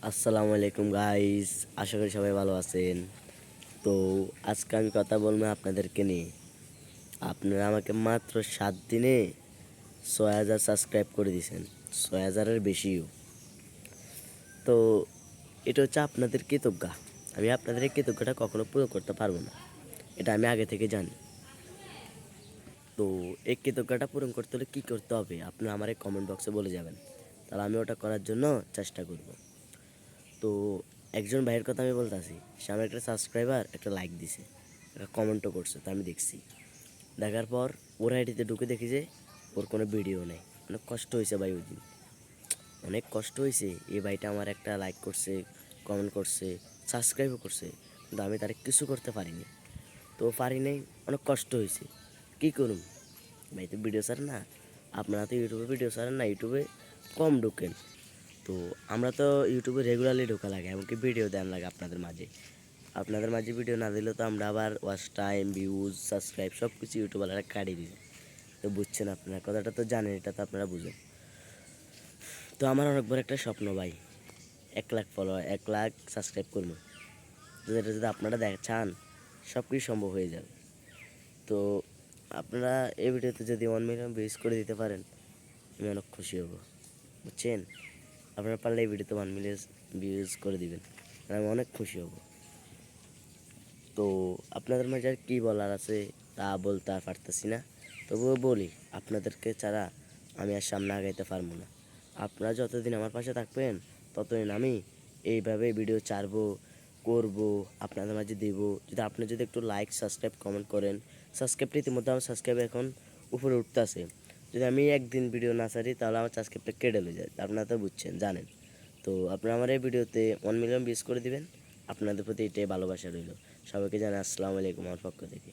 আসসালামু আলাইকুম গাইস, আশা করি সবাই ভালো আছেন। তো আজকে আমি কথা বলবো আপনাদেরকে নিয়ে। আপনারা আমাকে মাত্র 7 দিনে 6,000 সাবস্ক্রাইব করে দিয়েছেন, 6,000-এর বেশিও। তো এটা হচ্ছে আপনাদের কৃতজ্ঞতা। আমি আপনাদের এই কৃতজ্ঞতা কখনো পুরো করতে পারবো না, এটা আমি আগে থেকে জানি। তো এই কৃতজ্ঞতা পূরণ করতে হলে কী করতে হবে আপনারা আমার এই কমেন্ট বক্সে বলে যাবেন, তাহলে আমি ওটা করার জন্য চেষ্টা করব। তো একজন ভাইয়ের কথা আমি বলতেছি, সে আমার একটা সাবস্ক্রাইবার একটা লাইক দিছে, একটা কমেন্টও করছে, তো আমি দেখছি। দেখার পর ওর আইডিতে ঢুকে দেখি যে ওর কোনো ভিডিও নেই। অনেক কষ্ট হয়েছে ভাই, ওই দিন অনেক কষ্ট হয়েছে। এই ভাইটা আমার একটা লাইক করছে, কমেন্ট করছে, সাবস্ক্রাইবও করছে, কিন্তু আমি তার কিছু করতে পারিনি। তো পারি নাই, অনেক কষ্ট হয়েছে। কী করুন ভাই, তো ভিডিও ছাড়েন না, আপনারা তো ইউটিউবে ভিডিও ছাড়েন না, ইউটিউবে কম ঢোকেন। তো আমরা তো ইউটিউবে রেগুলারলি ঢোকা লাগে, এমনকি ভিডিও দেন লাগে আপনাদের মাঝে ভিডিও না দিলে তো আমরা আবার ওয়াচ টাইম, ভিউজ, সাবস্ক্রাইব সব কিছু ইউটিউবাররা কাটিয়ে দিবে। তো বুঝছেন, আপনারা কথাটা তো জানেন, এটা তো আপনারা বুঝেন। তো আমার অনেক বড় একটা স্বপ্ন ভাই, 1 লাখ ফলোয়ার, 1 লাখ সাবস্ক্রাইব করবো। যেটা যদি আপনারা চান, সব কিছু সম্ভব হয়ে যাবে। তো আপনারা এই ভিডিওতে যদি 1 মিলিয়ন ভিউজ করে দিতে পারেন, আমি অনেক খুশি হব, বুঝছেন। আপনারা পারলে এই ভিডিওতে 1 মিলিয়ন ভিউজ করে দিবেন, আমি অনেক খুশি হব। তো আপনাদের মাঝে আর কী বলার আছে তা বলতে আর পারতেছি না, তবুও বলি, আপনাদেরকে ছাড়া আমি আর সামনে আগাইতে পারবো না। আপনারা যতদিন আমার পাশে থাকবেন, ততদিন আমি এইভাবে ভিডিও ছাড়বো, করবো, আপনাদের মাঝে দেবো। যদি আপনি যদি একটু লাইক, সাবস্ক্রাইব, কমেন্ট করেন, সাবস্ক্রাইবটা ইতিমধ্যে আমার সাবস্ক্রাইব এখন উপরে উঠতেছে। যদি আমি একদিন ভিডিও না ছাড়ি, তাহলে আমার সাবস্ক্রাইবটা কেটে হয়ে যায়, আপনারা তো বুঝছেন, জানেন। তো আপনারা আমার এই ভিডিওতে 1 মিলিয়ন ভিউজ করে দিবেন, আপনাদের প্রতি এটাই ভালোবাসা রইল। সবাইকে জানাই আসসালামু আলাইকুম আমার পক্ষ থেকে।